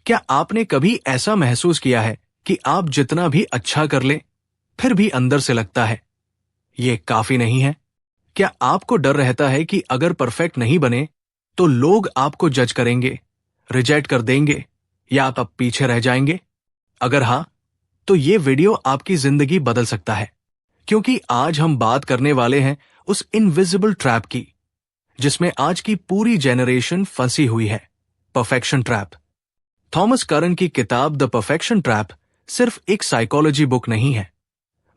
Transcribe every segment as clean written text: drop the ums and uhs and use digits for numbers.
क्या आपने कभी ऐसा महसूस किया है कि आप जितना भी अच्छा कर लें, फिर भी अंदर से लगता है ये काफी नहीं है? क्या आपको डर रहता है कि अगर परफेक्ट नहीं बने तो लोग आपको जज करेंगे, रिजेक्ट कर देंगे या आप पीछे रह जाएंगे? अगर हां, तो ये वीडियो आपकी जिंदगी बदल सकता है, क्योंकि आज हम बात करने वाले हैं उस इनविजिबल ट्रैप की जिसमें आज की पूरी जेनरेशन फंसी हुई है, परफेक्शन ट्रैप। थॉमस करन की किताब द परफेक्शन ट्रैप सिर्फ एक साइकोलॉजी बुक नहीं है,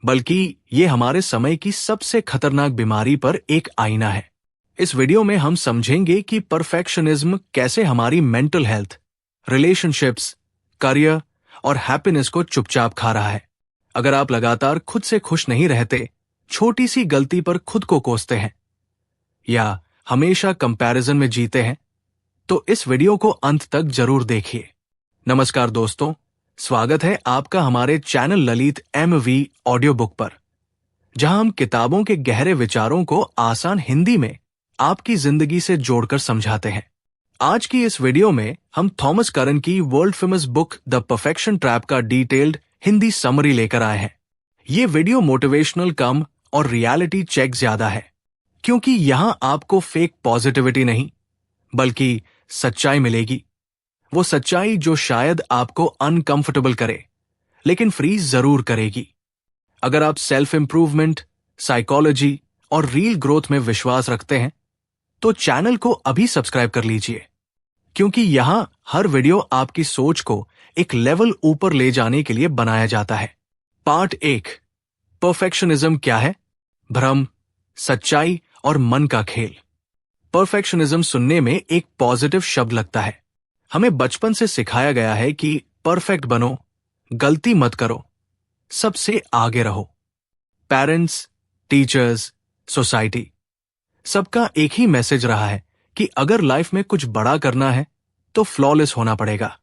बल्कि ये हमारे समय की सबसे खतरनाक बीमारी पर एक आईना है। इस वीडियो में हम समझेंगे कि परफेक्शनिज्म कैसे हमारी मेंटल हेल्थ, रिलेशनशिप्स, करियर और हैप्पीनेस को चुपचाप खा रहा है। अगर आप लगातार खुद से खुश नहीं रहते, छोटी सी गलती पर खुद को कोसते हैं या हमेशा कंपैरिजन में जीते हैं, तो इस वीडियो को अंत तक जरूर देखिए। नमस्कार दोस्तों, स्वागत है आपका हमारे channel Lalit MV audio book पर, जहां हम किताबों के गहरे विचारों को आसान हिंदी में आपकी जिंदगी से जोड़कर समझाते हैं। आज की इस वीडियो में हम थॉमस करन की world famous book the perfection trap का डिटेल्ड हिंदी समरी लेकर आए हैं। ये वीडियो मोटिवेशनल कम और रियलिटी चेक ज्यादा है, क्योंकि यहां आपको फेक पॉजिटिविटी नहीं, बल्कि सच्चाई मिलेगी। वो सच्चाई जो शायद आपको अनकंफर्टेबल करे, लेकिन फ्री जरूर करेगी। अगर आप सेल्फ इंप्रूवमेंट, साइकोलॉजी और रियल ग्रोथ में विश्वास रखते हैं, तो चैनल को अभी सब्सक्राइब कर लीजिए, क्योंकि यहां हर वीडियो आपकी सोच को एक लेवल ऊपर ले जाने के लिए बनाया जाता है। पार्ट 1, परफेक्शनिज्म क्या है? भ्रम, सच्चाई और मन का खेल। परफेक्शनिज्म सुनने में एक पॉजिटिव शब्द लगता है। हमें बचपन से सिखाया गया है कि परफेक्ट बनो, गलती मत करो, सबसे आगे रहो। पेरेंट्स, टीचर्स, सोसाइटी, सबका एक ही मैसेज रहा है कि अगर लाइफ में कुछ बड़ा करना है तो फ्लॉलेस होना पड़ेगा।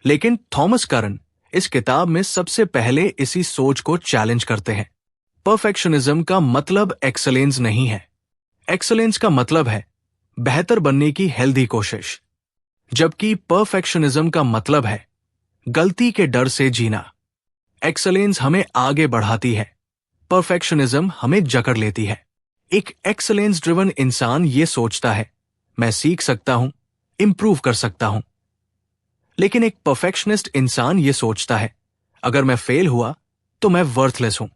लेकिन थॉमस करन इस किताब में सबसे पहले इसी सोच को चैलेंज करते हैं। परफेक्शनिज्म का मतलब एक्सेलेंस नहीं है। एक्सेलेंस का मतलब है बेहतर बनने की हेल्दी कोशिश, जबकि परफेक्शनिज्म का मतलब है गलती के डर से जीना। एक्सेलेंस हमें आगे बढ़ाती है, परफेक्शनिज्म हमें जकड़ लेती है। एक एक्सेलेंस ड्रिवन इंसान ये सोचता है, मैं सीख सकता हूं, इंप्रूव कर सकता हूं। लेकिन एक परफेक्शनिस्ट इंसान ये सोचता है, अगर मैं फेल हुआ तो मैं वर्थलेस हूं।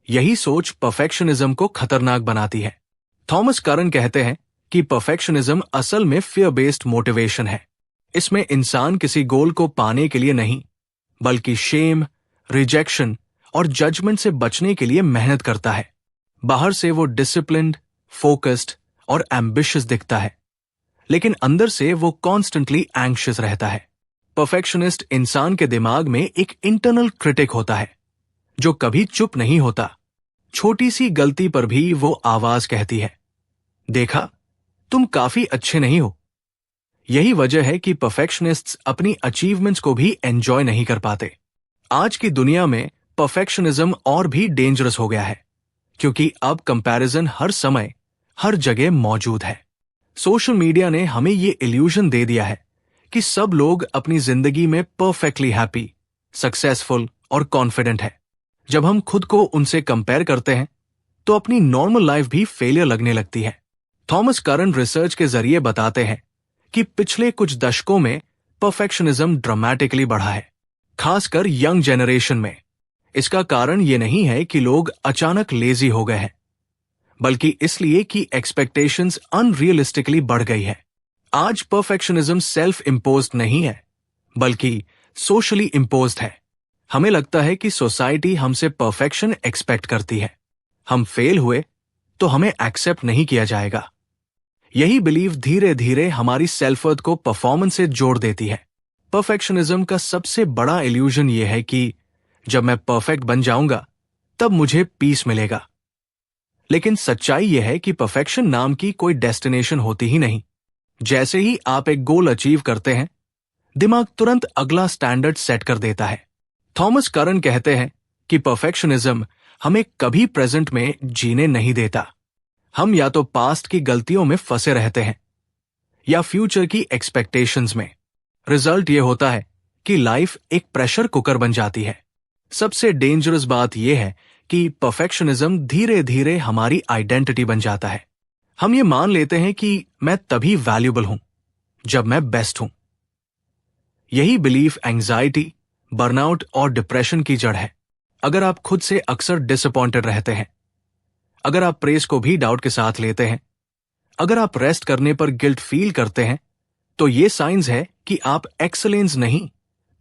यही सोच परफेक्शनिज्म को खतरनाक बनाती है। थॉमस करन कहते हैं कि परफेक्शनिज्म असल में फियर बेस्ड मोटिवेशन है। इसमें इंसान किसी गोल को पाने के लिए नहीं, बल्कि शेम, रिजेक्शन और जजमेंट से बचने के लिए मेहनत करता है। बाहर से वो डिसिप्लिन्ड, फोकस्ड और एम्बिशियस दिखता है, लेकिन अंदर से वो कॉन्स्टेंटली एंग्शियस रहता है। परफेक्शनिस्ट इंसान के दिमाग में एक इंटरनल क्रिटिक होता है जो कभी चुप नहीं होता। छोटी सी गलती पर भी वो आवाज कहती है, देखा, तुम काफी अच्छे नहीं हो। यही वजह है कि परफेक्शनिस्ट्स अपनी अचीवमेंट्स को भी एंजॉय नहीं कर पाते। आज की दुनिया में परफेक्शनिज्म और भी डेंजरस हो गया है, क्योंकि अब कंपैरिजन हर समय, हर जगह मौजूद है। सोशल मीडिया ने हमें ये इल्यूजन दे दिया है कि सब लोग अपनी जिंदगी में परफेक्टली हैप्पी, सक्सेसफुल और कॉन्फिडेंट है। जब हम खुद को उनसे कंपेयर करते हैं, तो अपनी नॉर्मल लाइफ भी फेलियर लगने लगती है। थॉमस करन रिसर्च के जरिए बताते हैं कि पिछले कुछ दशकों में परफेक्शनिज्म ड्रामेटिकली बढ़ा है, खासकर यंग जनरेशन में। इसका कारण ये नहीं है कि लोग अचानक लेजी हो गए हैं, बल्कि इसलिए कि एक्सपेक्टेशंस अनरियलिस्टिकली बढ़ गई है। आज परफेक्शनिज्म सेल्फ इम्पोज्ड नहीं है, बल्कि सोशली इम्पोज्ड है। हमें लगता है कि सोसाइटी हमसे परफेक्शन एक्सपेक्ट करती है। हम फेल हुए तो हमें एक्सेप्ट नहीं किया जाएगा। यही बिलीव धीरे धीरे हमारी सेल्फ वर्थ को परफॉर्मेंस से जोड़ देती है। परफेक्शनिज्म का सबसे बड़ा इल्यूजन यह है कि जब मैं परफेक्ट बन जाऊंगा तब मुझे पीस मिलेगा। लेकिन सच्चाई यह है कि परफेक्शन नाम की कोई डेस्टिनेशन होती ही नहीं। जैसे ही आप एक गोल अचीव करते हैं, दिमाग तुरंत अगला स्टैंडर्ड सेट कर देता है। थॉमस करन कहते हैं कि परफेक्शनिज्म हमें कभी प्रेजेंट में जीने नहीं देता। हम या तो पास्ट की गलतियों में फंसे रहते हैं या फ्यूचर की एक्सपेक्टेशंस में। रिजल्ट ये होता है कि लाइफ एक प्रेशर कुकर बन जाती है। सबसे डेंजरस बात यह है कि परफेक्शनिज्म धीरे धीरे हमारी आइडेंटिटी बन जाता है। हम ये मान लेते हैं कि मैं तभी वैल्यूबल हूं जब मैं बेस्ट हूं। यही बिलीफ एंजाइटी, बर्नआउट और डिप्रेशन की जड़ है। अगर आप खुद से अक्सर डिसअपॉइंटेड रहते हैं, अगर आप प्रेस को भी डाउट के साथ लेते हैं, अगर आप रेस्ट करने पर गिल्ट फील करते हैं, तो ये साइंस है कि आप एक्सीलेंस नहीं,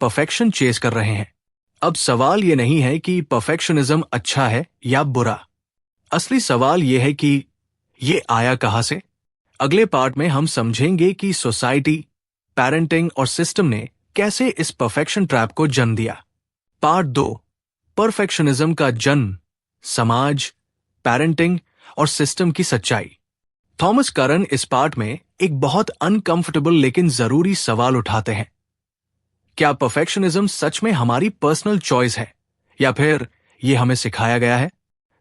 परफेक्शन चेस कर रहे हैं। अब सवाल ये नहीं है कि परफेक्शनिज्म अच्छा है या बुरा। असली सवाल ये है कि ये आया कहां से। अगले पार्ट में हम समझेंगे कि सोसाइटी, पेरेंटिंग और सिस्टम ने कैसे इस परफेक्शन ट्रैप को जन्म दिया। पार्ट 2, परफेक्शनिज्म का जन्म, समाज, पेरेंटिंग और सिस्टम की सच्चाई। थॉमस करन इस पार्ट में एक बहुत अनकंफर्टेबल लेकिन जरूरी सवाल उठाते हैं। क्या परफेक्शनिज्म सच में हमारी पर्सनल चॉइस है या फिर यह हमें सिखाया गया है?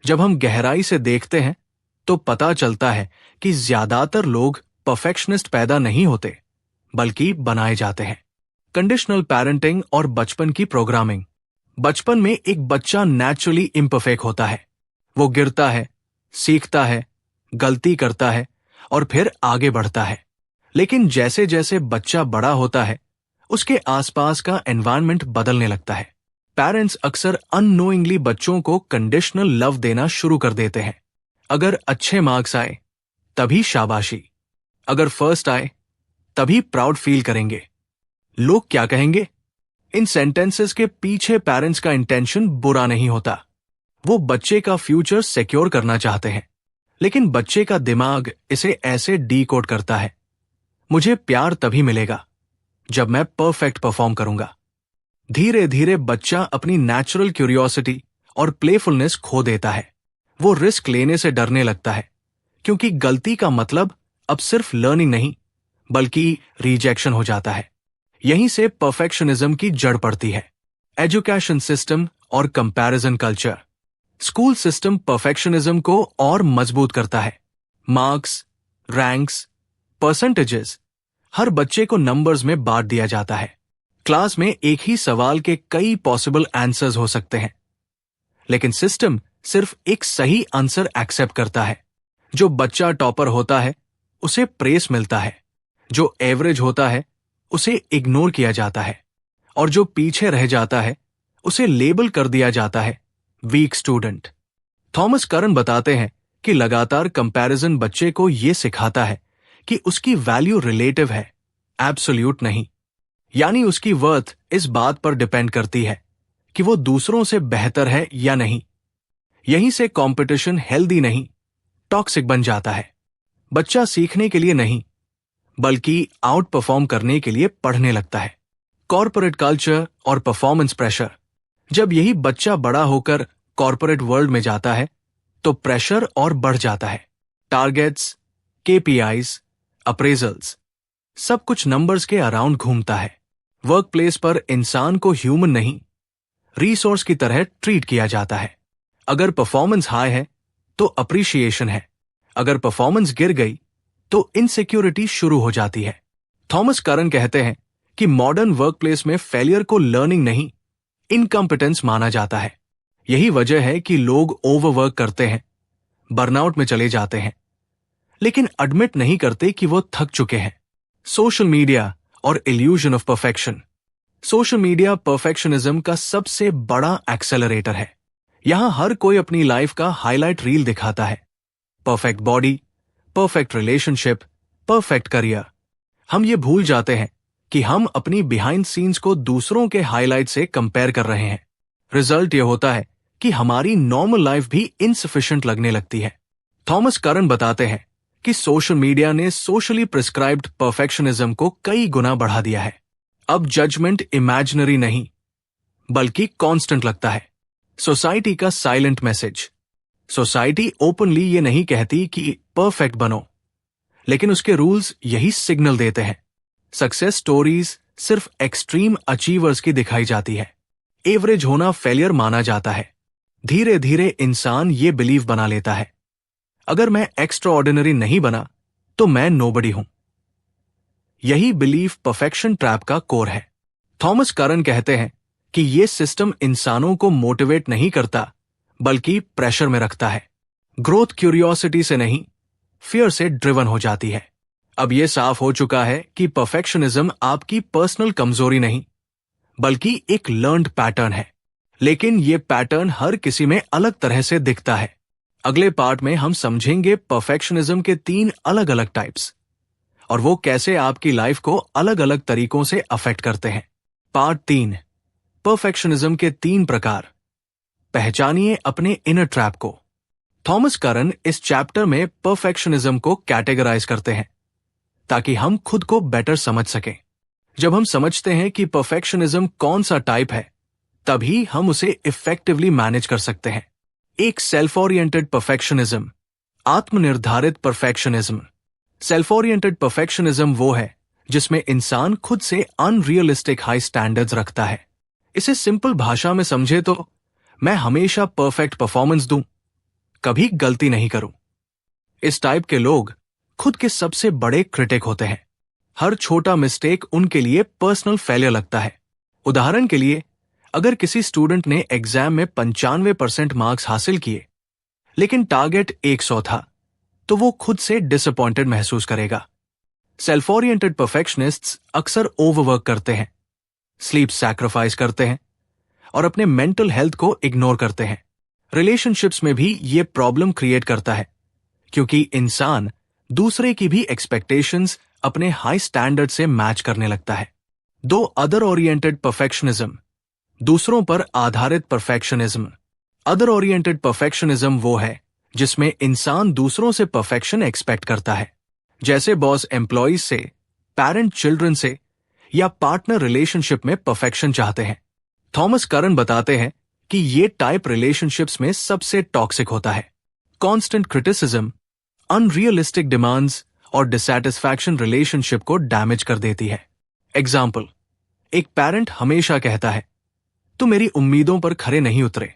जब हम गहराई से देखते हैं तो पता चलता है कि ज्यादातर लोग परफेक्शनिस्ट पैदा नहीं होते बल्कि बनाए जाते हैं। कंडीशनल पेरेंटिंग और बचपन की प्रोग्रामिंग। बचपन में एक बच्चा नेचुरली इम्परफेक्ट होता है। वो गिरता है, सीखता है, गलती करता है और फिर आगे बढ़ता है। लेकिन जैसे जैसे बच्चा बड़ा होता है, उसके आसपास का एनवायरनमेंट बदलने लगता है। पेरेंट्स अक्सर अननोइंगली बच्चों को कंडीशनल लव देना शुरू कर देते हैं। अगर अच्छे मार्क्स आए तभी शाबाशी, अगर फर्स्ट आए तभी प्राउड फील करेंगे, लोग क्या कहेंगे। इन सेंटेंसेस के पीछे पेरेंट्स का इंटेंशन बुरा नहीं होता। वो बच्चे का फ्यूचर सिक्योर करना चाहते हैं, लेकिन बच्चे का दिमाग इसे ऐसे डीकोड करता है, मुझे प्यार तभी मिलेगा जब मैं परफेक्ट परफॉर्म करूंगा। धीरे धीरे बच्चा अपनी नेचुरल क्यूरियोसिटी और प्लेफुलनेस खो देता है। वो रिस्क लेने से डरने लगता है, क्योंकि गलती का मतलब अब सिर्फ लर्निंग नहीं बल्कि रिजेक्शन हो जाता है। यहीं से परफेक्शनिज्म की जड़ पड़ती है। एजुकेशन सिस्टम और comparison culture. School system perfectionism को और मजबूत करता है। मार्क्स, रैंक्स, परसेंटेजेस, हर बच्चे को नंबर्स में बांट दिया जाता है। क्लास में एक ही सवाल के कई पॉसिबल आंसर्स हो सकते हैं, लेकिन सिस्टम सिर्फ एक सही आंसर एक्सेप्ट करता है। जो बच्चा टॉपर होता है उसे प्रेस मिलता है, जो एवरेज होता है उसे इग्नोर किया जाता है, और जो पीछे रह जाता है उसे लेबल कर दिया जाता है वीक स्टूडेंट। थॉमस करन बताते हैं कि लगातार कंपैरिजन बच्चे को यह सिखाता है कि उसकी वैल्यू रिलेटिव है, एब्सोल्यूट नहीं। यानी उसकी वर्थ इस बात पर डिपेंड करती है कि वो दूसरों से बेहतर है या नहीं। यहीं से कंपटीशन हेल्दी नहीं, टॉक्सिक बन जाता है। बच्चा सीखने के लिए नहीं बल्कि आउट परफॉर्म करने के लिए पढ़ने लगता है। कॉर्पोरेट कल्चर और परफॉर्मेंस प्रेशर। जब यही बच्चा बड़ा होकर कॉर्पोरेट वर्ल्ड में जाता है तो प्रेशर और बढ़ जाता है। टारगेट्स, केपीआईज, अप्रेजल्स, सब कुछ नंबर्स के अराउंड घूमता है। वर्क प्लेस पर इंसान को ह्यूमन नहीं, रिसोर्स की तरह ट्रीट किया जाता है। अगर परफॉर्मेंस हाई है तो अप्रिशिएशन है, अगर परफॉर्मेंस गिर गई तो इनसिक्योरिटी शुरू हो जाती है। थॉमस करन कहते हैं कि मॉडर्न वर्कप्लेस में फेलियर को लर्निंग नहीं, इनकम्पिटेंस माना जाता है। यही वजह है कि लोग ओवरवर्क करते हैं, बर्नआउट में चले जाते हैं, लेकिन एडमिट नहीं करते कि वो थक चुके हैं। सोशल मीडिया और illusion of perfection. Social media perfectionism का सबसे बड़ा एक्सेलरेटर है। यहां हर कोई अपनी लाइफ का हाईलाइट रील दिखाता है। Perfect body, perfect relationship, perfect career. हम ये भूल जाते हैं कि हम अपनी बिहाइंड सीन्स को दूसरों के हाईलाइट से कंपेयर कर रहे हैं। रिजल्ट ये होता है कि हमारी नॉर्मल लाइफ भी इनसफिशिएंट लगने लगती है। थॉमस करन बताते हैं कि सोशल मीडिया ने सोशली प्रिस्क्राइब्ड परफेक्शनिज्म को कई गुना बढ़ा दिया है। अब जजमेंट इमेजिनरी नहीं बल्कि कांस्टेंट लगता है। सोसाइटी का साइलेंट मैसेज। सोसाइटी ओपनली ये नहीं कहती कि परफेक्ट बनो, लेकिन उसके रूल्स यही सिग्नल देते हैं। सक्सेस स्टोरीज सिर्फ एक्सट्रीम अचीवर्स की दिखाई जाती है। एवरेज होना फेलियर माना जाता है। धीरे धीरे इंसान ये बिलीव बना लेता है, अगर मैं एक्स्ट्रा ऑर्डिनरी नहीं बना तो मैं नोबडी हूं। यही बिलीफ परफेक्शन ट्रैप का कोर है। थॉमस करन कहते हैं कि ये सिस्टम इंसानों को मोटिवेट नहीं करता बल्कि प्रेशर में रखता है। ग्रोथ क्यूरियोसिटी से नहीं, फियर से ड्रिवन हो जाती है। अब यह साफ हो चुका है कि परफेक्शनिज्म आपकी पर्सनल कमजोरी नहीं बल्कि एक लर्न्ड पैटर्न है, लेकिन यह पैटर्न हर किसी में अलग तरह से दिखता है। अगले पार्ट में हम समझेंगे परफेक्शनिज्म के 3 अलग अलग टाइप्स और वो कैसे आपकी लाइफ को अलग अलग तरीकों से अफेक्ट करते हैं। पार्ट 3, परफेक्शनिज्म के 3 प्रकार। पहचानिए अपने इनर ट्रैप को। थॉमस करन इस चैप्टर में परफेक्शनिज्म को कैटेगराइज करते हैं ताकि हम खुद को बेटर समझ सकें। जब हम समझते हैं कि परफेक्शनिज्म कौन सा टाइप है, तभी हम उसे इफेक्टिवली मैनेज कर सकते हैं। एक सेल्फ ओरिएंटेड परफेक्शनिज्म, आत्मनिर्धारित परफेक्शनिज्म। सेल्फ ओरिएंटेड परफेक्शनिज्म वो है जिसमें इंसान खुद से अनरियलिस्टिक हाई स्टैंडर्ड्स रखता है। इसे सिंपल भाषा में समझे तो मैं हमेशा परफेक्ट परफॉर्मेंस दूं, कभी गलती नहीं करूं। इस टाइप के लोग खुद के सबसे बड़े क्रिटिक होते हैं। हर छोटा मिस्टेक उनके लिए पर्सनल फेलियर लगता है। उदाहरण के लिए, अगर किसी स्टूडेंट ने एग्जाम में 95% मार्क्स हासिल किए लेकिन टारगेट 100 था, तो वो खुद से डिसअपॉइंटेड महसूस करेगा। सेल्फ ओरिएंटेड परफेक्शनिस्ट्स अक्सर ओवरवर्क करते हैं, स्लीप सैक्रिफाइस करते हैं और अपने मेंटल हेल्थ को इग्नोर करते हैं। रिलेशनशिप्स में भी ये प्रॉब्लम क्रिएट करता है क्योंकि इंसान दूसरे की भी एक्सपेक्टेशंस अपने हाई स्टैंडर्ड से मैच करने लगता है। 2 अदर ओरिएंटेड परफेक्शनिज्म, दूसरों पर आधारित परफेक्शनिज्म। अदर ओरिएंटेड परफेक्शनिज्म वो है जिसमें इंसान दूसरों से परफेक्शन एक्सपेक्ट करता है, जैसे बॉस एम्प्लॉइज से, पेरेंट चिल्ड्रन से या पार्टनर रिलेशनशिप में परफेक्शन चाहते हैं। थॉमस करन बताते हैं कि ये टाइप रिलेशनशिप्स में सबसे टॉक्सिक होता है। कांस्टेंट क्रिटिसिज्म, अनरियलिस्टिक डिमांड्स और डिसैटिस्फैक्शन रिलेशनशिप को डैमेज कर देती है। एग्जाम्पल, एक पेरेंट हमेशा कहता है, "तू मेरी उम्मीदों पर खरे नहीं उतरे।"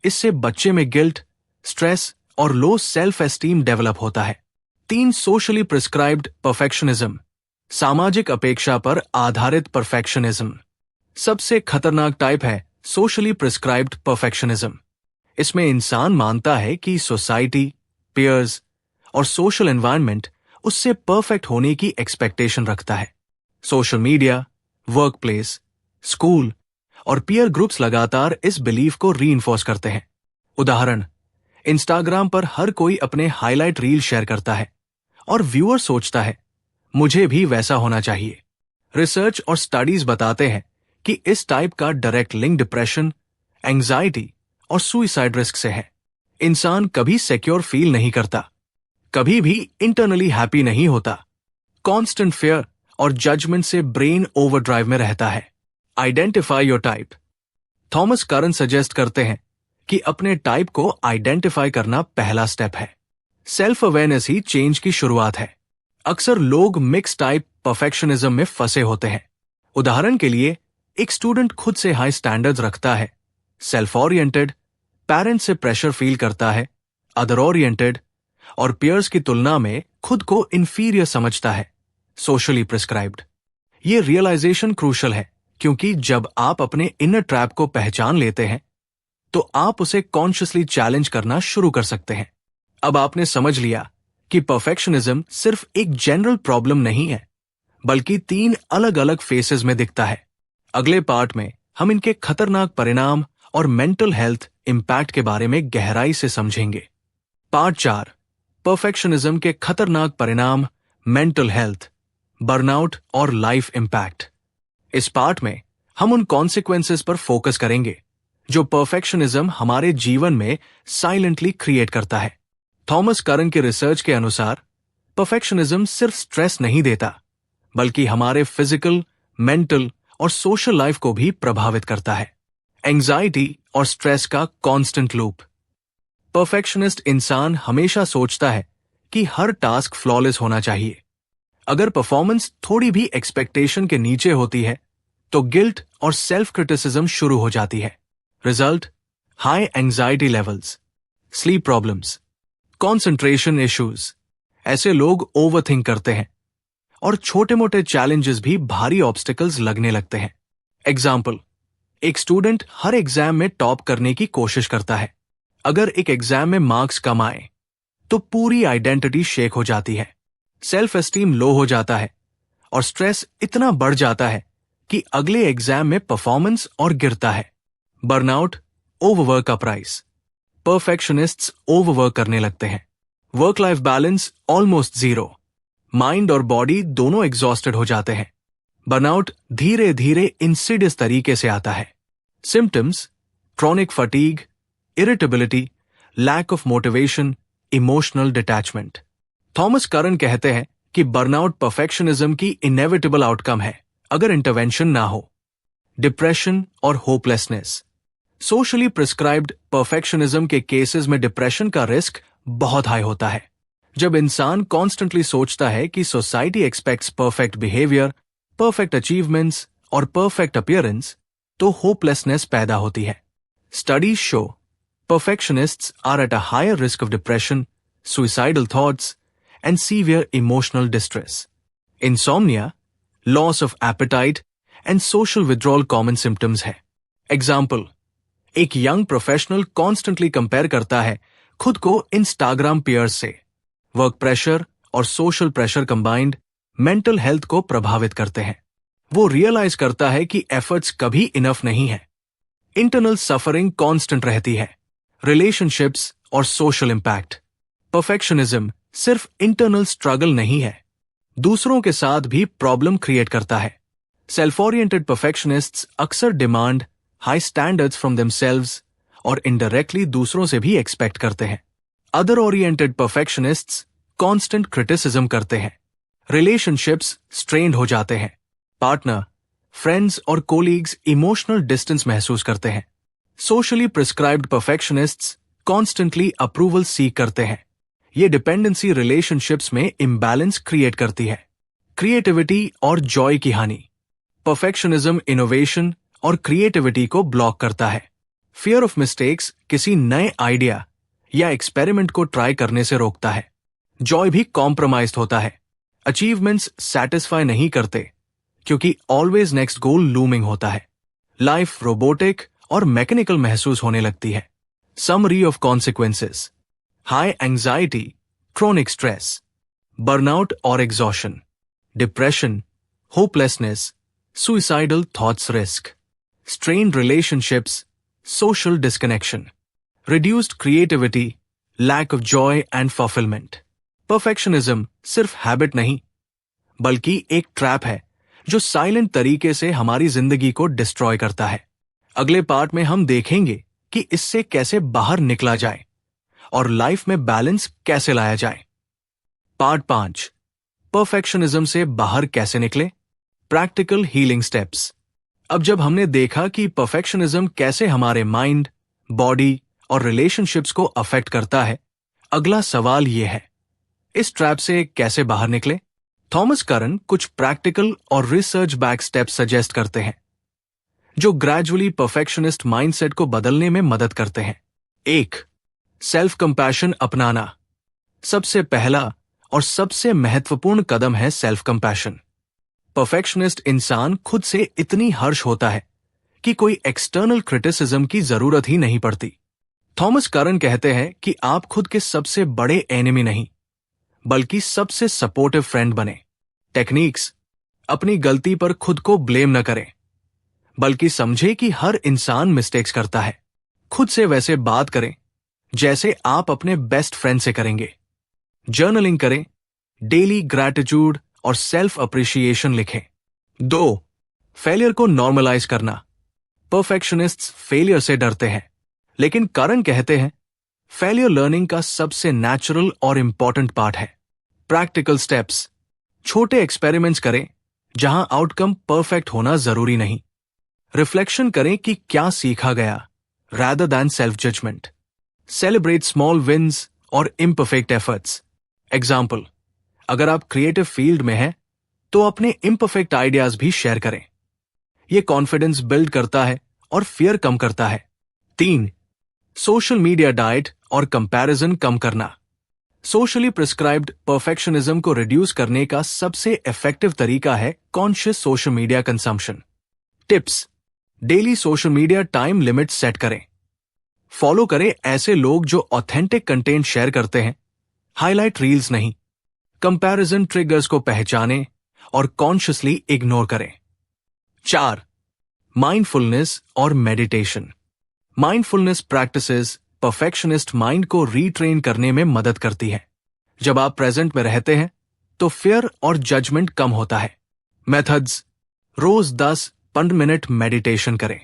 इससे बच्चे में गिल्ट, स्ट्रेस और लो सेल्फ एस्टीम डेवलप होता है। 3 सोशली प्रिस्क्राइब्ड परफेक्शनिज्म, सामाजिक अपेक्षा पर आधारित परफेक्शनिज्म। सबसे खतरनाक टाइप है सोशली प्रिस्क्राइब्ड परफेक्शनिज्म। इसमें इंसान मानता है कि सोसाइटी, पीयर्स और सोशल एनवायरनमेंट उससे परफेक्ट होने की एक्सपेक्टेशन रखता है। Social media, work place, school और पीयर ग्रुप्स लगातार इस बिलीफ को रीइंफोर्स करते हैं। उदाहरण, इंस्टाग्राम पर हर कोई अपने हाईलाइट रील शेयर करता है और व्यूअर सोचता है, मुझे भी वैसा होना चाहिए। रिसर्च और स्टडीज बताते हैं कि इस टाइप का डायरेक्ट लिंक डिप्रेशन, एंजाइटी और सुइसाइड रिस्क से है। इंसान कभी सिक्योर फील नहीं करता, कभी भी इंटरनली हैप्पी नहीं होता। कांस्टेंट फियर और जजमेंट से ब्रेन ओवरड्राइव में रहता है। Identify your type. Thomas Curran suggest करते हैं कि अपने टाइप को आइडेंटिफाई करना पहला स्टेप है। सेल्फ अवेयरनेस ही चेंज की शुरुआत है। अक्सर लोग मिक्स टाइप परफेक्शनिज्म में फंसे होते हैं। उदाहरण के लिए, एक स्टूडेंट खुद से हाई स्टैंडर्ड्स रखता है, सेल्फ ओरिएंटेड, पेरेंट्स से प्रेशर फील करता है, अदर ओरिएंटेड और पीयर्स की तुलना में खुद को इंफीरियर समझता है, सोशली प्रिस्क्राइब्ड। ये रियलाइजेशन क्रूशल है क्योंकि जब आप अपने इनर ट्रैप को पहचान लेते हैं तो आप उसे कॉन्शियसली चैलेंज करना शुरू कर सकते हैं। अब आपने समझ लिया कि परफेक्शनिज्म सिर्फ एक जनरल प्रॉब्लम नहीं है, बल्कि 3 अलग अलग फेसेस में दिखता है। अगले पार्ट में हम इनके खतरनाक परिणाम और मेंटल हेल्थ इंपैक्ट के बारे में गहराई से समझेंगे। पार्ट 4, परफेक्शनिज्म के खतरनाक परिणाम, मेंटल हेल्थ, बर्नआउट और लाइफ इंपैक्ट। इस पार्ट में हम उन कॉन्सिक्वेंसेस पर फोकस करेंगे जो परफेक्शनिज्म हमारे जीवन में साइलेंटली क्रिएट करता है। थॉमस करन के रिसर्च के अनुसार परफेक्शनिज्म सिर्फ स्ट्रेस नहीं देता, बल्कि हमारे फिजिकल, मेंटल और सोशल लाइफ को भी प्रभावित करता है। एंजाइटी और स्ट्रेस का कांस्टेंट लूप। परफेक्शनिस्ट इंसान हमेशा सोचता है कि हर टास्क फ्लॉलेस होना चाहिए। अगर परफॉर्मेंस थोड़ी भी एक्सपेक्टेशन के नीचे होती है तो गिल्ट और सेल्फ क्रिटिसिज्म शुरू हो जाती है। Result, high anxiety levels, sleep problems, concentration issues. ऐसे लोग ओवरथिंक करते हैं और छोटे मोटे चैलेंजेस भी भारी ऑब्स्टिकल्स लगने लगते हैं। एग्जाम्पल, एक स्टूडेंट हर एग्जाम में टॉप करने की कोशिश करता है। अगर एक एग्जाम में मार्क्स कम आए तो पूरी आइडेंटिटी शेक हो जाती है, सेल्फ एस्टीम लो हो जाता है और स्ट्रेस इतना बढ़ जाता है कि अगले एग्जाम में परफॉर्मेंस और गिरता है। बर्नआउट, ओवरवर्क का प्राइस। परफेक्शनिस्ट्स ओवरवर्क करने लगते हैं। Work life balance almost zero. Mind और बॉडी दोनों एग्जॉस्टेड हो जाते हैं। बर्नआउट धीरे धीरे इंसिडियस तरीके से आता है। Symptoms: chronic fatigue, irritability, lack of motivation, emotional detachment. Thomas Curran कहते हैं कि बर्नआउट परफेक्शनिज्म की इनएविटेबल आउटकम है अगर इंटरवेंशन ना हो। डिप्रेशन और होपलेसनेस। सोशली प्रिस्क्राइब्ड परफेक्शनिज्म के केसेस में डिप्रेशन का रिस्क बहुत हाई होता है। जब इंसान कॉन्स्टेंटली सोचता है कि society expects perfect behaviour, perfect achievements और परफेक्ट अपीयरेंस, तो होपलेसनेस पैदा होती है। Studies show perfectionists are at a higher risk of depression, suicidal thoughts, and severe emotional distress. Insomnia, loss of appetite, and social withdrawal common symptoms है। Example, एक young professional constantly compare करता है खुद को Instagram peers से। Work pressure और social pressure combined mental health को प्रभावित करते हैं। वो रियलाइज करता है कि एफर्ट्स कभी इनफ नहीं है। इंटरनल सफरिंग कांस्टेंट रहती है। रिलेशनशिप्स और सोशल इंपैक्ट। परफेक्शनिज्म सिर्फ इंटरनल स्ट्रगल नहीं है, दूसरों के साथ भी प्रॉब्लम क्रिएट करता है। सेल्फ ओरिएंटेड परफेक्शनिस्ट्स अक्सर demand high standards from themselves और इनडायरेक्टली दूसरों से भी एक्सपेक्ट करते हैं। Other oriented perfectionists constant criticism करते हैं। रिलेशनशिप्स स्ट्रेन्ड हो जाते हैं। पार्टनर, फ्रेंड्स और कोलीग्स इमोशनल डिस्टेंस महसूस करते हैं। Socially prescribed perfectionists constantly approval seek करते हैं। ये डिपेंडेंसी रिलेशनशिप्स में इम्बैलेंस क्रिएट करती है। क्रिएटिविटी और जॉय की हानि। परफेक्शनिज्म इनोवेशन और क्रिएटिविटी को ब्लॉक करता है। फियर ऑफ मिस्टेक्स किसी नए आइडिया या एक्सपेरिमेंट को ट्राई करने से रोकता है। जॉय भी कॉम्प्रोमाइज होता है। अचीवमेंट्स सेटिस्फाई नहीं करते क्योंकि ऑलवेज नेक्स्ट गोल लूमिंग होता है। लाइफ रोबोटिक और मैकेनिकल महसूस होने लगती है। Summary of consequences: high anxiety, chronic stress, burnout और exhaustion, depression, hopelessness, suicidal thoughts risk, strained relationships, social disconnection, reduced creativity, lack of joy and fulfilment. Perfectionism सिर्फ habit नहीं, बल्कि एक ट्रैप है जो साइलेंट तरीके से हमारी जिंदगी को डिस्ट्रॉय करता है। अगले पार्ट में हम देखेंगे कि इससे कैसे बाहर निकला जाए और लाइफ में बैलेंस कैसे लाया जाए। पार्ट 5, परफेक्शनिज्म से बाहर कैसे निकले, प्रैक्टिकल हीलिंग स्टेप्स। अब जब हमने देखा कि परफेक्शनिज्म कैसे हमारे माइंड, बॉडी और रिलेशनशिप्स को अफेक्ट करता है, अगला सवाल यह है, इस ट्रैप से कैसे बाहर निकले। थॉमस करन कुछ प्रैक्टिकल और रिसर्च बैक स्टेप्स सजेस्ट करते हैं जो ग्रेजुअली परफेक्शनिस्ट माइंडसेट को बदलने में मदद करते हैं। 1. सेल्फ कंपैशन अपनाना। सबसे पहला और सबसे महत्वपूर्ण कदम है सेल्फ कंपैशन। परफेक्शनिस्ट इंसान खुद से इतनी हर्ष होता है कि कोई एक्सटर्नल क्रिटिसिज्म की जरूरत ही नहीं पड़ती। थॉमस करन कहते हैं कि आप खुद के सबसे बड़े एनिमी नहीं, बल्कि सबसे सपोर्टिव फ्रेंड बने। टेक्निक्स: अपनी गलती पर खुद को ब्लेम न करें, बल्कि समझे कि हर इंसान मिस्टेक्स करता है। खुद से वैसे बात करें जैसे आप अपने बेस्ट फ्रेंड से करेंगे। जर्नलिंग करें, डेली ग्रैटिट्यूड और सेल्फ अप्रिशिएशन लिखें। 2. फेलियर को नॉर्मलाइज करना। परफेक्शनिस्ट्स फेलियर से डरते हैं, लेकिन करन कहते हैं फेलियर लर्निंग का सबसे नेचुरल और इंपॉर्टेंट पार्ट है। प्रैक्टिकल स्टेप्स: छोटे एक्सपेरिमेंट्स करें जहां आउटकम परफेक्ट होना जरूरी नहीं। रिफ्लेक्शन करें कि क्या सीखा गया, rather than self judgement. Celebrate small wins और इम्परफेक्ट एफर्ट्स। एग्जाम्पल, अगर आप क्रिएटिव फील्ड में हैं तो अपने इम्परफेक्ट आइडियाज भी शेयर करें। यह कॉन्फिडेंस बिल्ड करता है और फियर कम करता है। 3. सोशल मीडिया डाइट और कंपैरिजन कम करना। सोशली प्रिस्क्राइब्ड परफेक्शनिज्म को रिड्यूस करने का सबसे इफेक्टिव तरीका है conscious social media consumption. Tips: daily social media time limit set करें। फॉलो करें ऐसे लोग जो ऑथेंटिक कंटेंट शेयर करते हैं, हाईलाइट रील्स नहीं। कंपैरिजन ट्रिगर्स को पहचानें और कॉन्शियसली इग्नोर करें। 4. माइंडफुलनेस और meditation. Mindfulness practices perfectionist mind को रीट्रेन करने में मदद करती है। जब आप प्रेजेंट में रहते हैं तो फियर और जजमेंट कम होता है। मेथड्स: रोज 10-15 मिनट मेडिटेशन करें।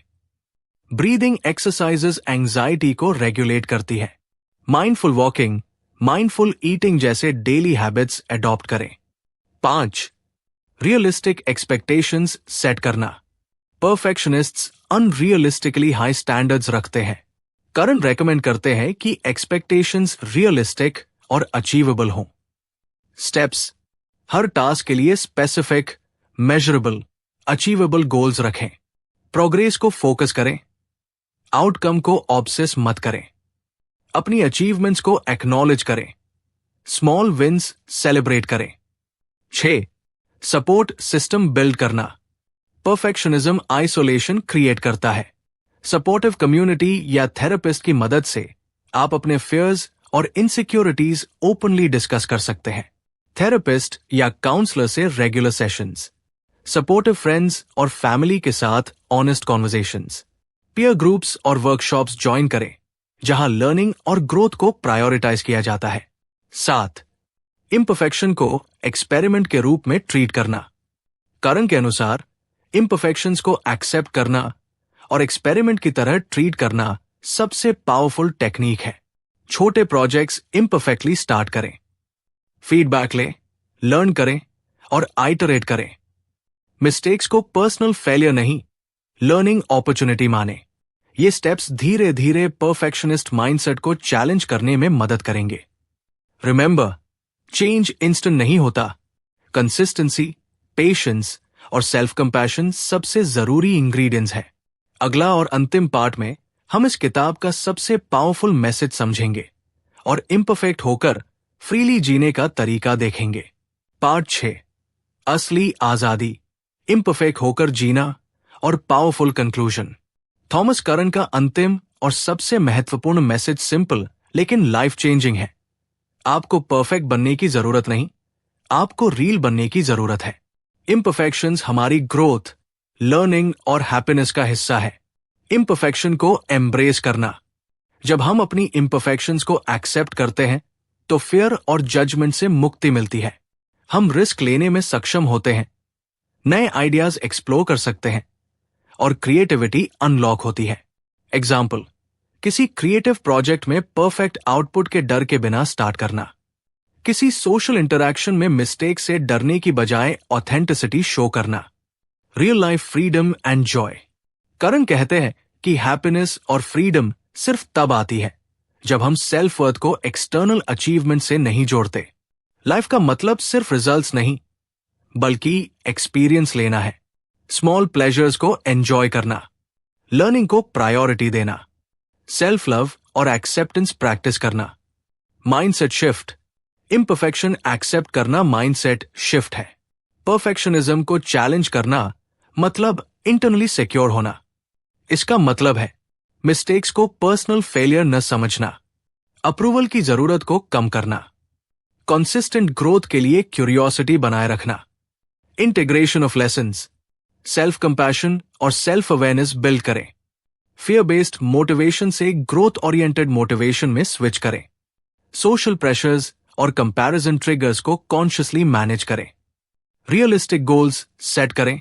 ब्रीदिंग एक्सरसाइजेस एंजाइटी को रेगुलेट करती है। माइंडफुल वॉकिंग, माइंडफुल ईटिंग जैसे डेली हैबिट्स अडॉप्ट करें। 5. रियलिस्टिक एक्सपेक्टेशंस सेट करना। परफेक्शनिस्ट्स अनरियलिस्टिकली हाई स्टैंडर्ड्स रखते हैं। करण रेकमेंड करते हैं कि एक्सपेक्टेशंस रियलिस्टिक और अचीवेबल हों। स्टेप्स: हर टास्क के लिए स्पेसिफिक, मेजरेबल, अचीवेबल गोल्स रखें। प्रोग्रेस को फोकस करें, आउटकम को ऑब्सेस मत करें। अपनी अचीवमेंट्स को एक्नॉलेज करें, स्मॉल विन्स सेलिब्रेट करें। 6. सपोर्ट सिस्टम बिल्ड करना। परफेक्शनिज्म आइसोलेशन क्रिएट करता है। सपोर्टिव कम्युनिटी या थेरेपिस्ट की मदद से आप अपने फियर्स और इनसिक्योरिटीज ओपनली डिस्कस कर सकते हैं। थेरेपिस्ट या काउंसलर से रेगुलर सेशंस, सपोर्टिव फ्रेंड्स और फैमिली के साथ ऑनेस्ट कॉन्वर्सेशंस, पीयर ग्रुप्स और वर्कशॉप्स ज्वाइन करें जहां लर्निंग और ग्रोथ को प्रायोरिटाइज किया जाता है। 7. इम्परफेक्शन को एक्सपेरिमेंट के रूप में ट्रीट करना। करण के अनुसार इम्परफेक्शंस को एक्सेप्ट करना और एक्सपेरिमेंट की तरह ट्रीट करना सबसे पावरफुल टेक्निक है। छोटे प्रोजेक्ट्स इम्परफेक्टली स्टार्ट करें, फीडबैक लें, लर्न करें और आइटरेट करें। मिस्टेक्स को पर्सनल फेलियर नहीं, लर्निंग अपॉर्चुनिटी माने। ये स्टेप्स धीरे धीरे परफेक्शनिस्ट माइंडसेट को चैलेंज करने में मदद करेंगे। रिमेंबर, चेंज इंस्टेंट नहीं होता। कंसिस्टेंसी, पेशेंस और सेल्फ कंपैशन सबसे जरूरी इंग्रेडिएंट्स हैं। अगला और अंतिम पार्ट में हम इस किताब का सबसे पावरफुल मैसेज समझेंगे और इम्परफेक्ट होकर फ्रीली जीने का तरीका देखेंगे। पार्ट 6: असली आजादी, इम्परफेक्ट होकर जीना और पावरफुल कंक्लूजन। थॉमस करन का अंतिम और सबसे महत्वपूर्ण मैसेज सिंपल लेकिन लाइफ चेंजिंग है। आपको परफेक्ट बनने की जरूरत नहीं, आपको रील बनने की जरूरत है। इम्परफेक्शंस हमारी ग्रोथ, लर्निंग और हैप्पीनेस का हिस्सा है। इम्परफेक्शन को एम्ब्रेस करना। जब हम अपनी इम्परफेक्शंस को एक्सेप्ट करते हैं तो फियर और जजमेंट से मुक्ति मिलती है। हम रिस्क लेने में सक्षम होते हैं, नए आइडियाज एक्सप्लोर कर सकते हैं और क्रिएटिविटी अनलॉक होती है। एग्जाम्पल: किसी क्रिएटिव प्रोजेक्ट में परफेक्ट आउटपुट के डर के बिना स्टार्ट करना, किसी सोशल इंटरैक्शन में मिस्टेक से डरने की बजाय ऑथेंटिसिटी शो करना। Real life freedom and joy. Curran कहते हैं कि हैप्पीनेस और फ्रीडम सिर्फ तब आती है जब हम सेल्फ वर्थ को एक्सटर्नल अचीवमेंट से नहीं जोड़ते। लाइफ का मतलब सिर्फ रिजल्ट्स नहीं, बल्कि एक्सपीरियंस लेना है। स्मॉल प्लेजर्स को एंजॉय करना, लर्निंग को प्रायोरिटी देना, सेल्फ लव और एक्सेप्टेंस प्रैक्टिस करना। Mindset shift. इम्परफेक्शन एक्सेप्ट करना माइंडसेट शिफ्ट है। परफेक्शनिज्म को चैलेंज करना मतलब इंटरनली सिक्योर होना। इसका मतलब है मिस्टेक्स को पर्सनल फेलियर न समझना, अप्रूवल की जरूरत को कम करना, कंसिस्टेंट ग्रोथ के लिए क्यूरियोसिटी बनाए रखना, integration of lessons, self compassion और सेल्फ अवेयरनेस बिल्ड करें, फियर बेस्ड मोटिवेशन से ग्रोथ ओरिएंटेड मोटिवेशन में स्विच करें, सोशल प्रेशर्स और कंपैरिजन ट्रिगर्स को कॉन्शियसली मैनेज करें, रियलिस्टिक गोल्स सेट करें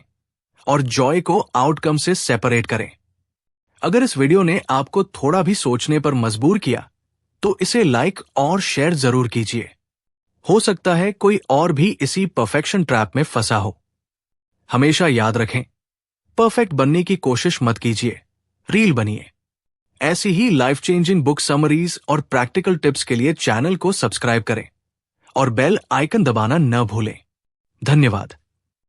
और जॉय को आउटकम से सेपरेट करें। अगर इस वीडियो ने आपको थोड़ा भी सोचने पर मजबूर किया तो इसे लाइक और शेयर जरूर कीजिए। हो सकता है कोई और भी इसी परफेक्शन ट्रैप में फंसा हो। हमेशा याद रखें, परफेक्ट बनने की कोशिश मत कीजिए, रील बनिए। ऐसी ही लाइफ चेंजिंग बुक समरीज और प्रैक्टिकल टिप्स के लिए चैनल को सब्सक्राइब करें और बेल आइकन दबाना न भूलें। धन्यवाद।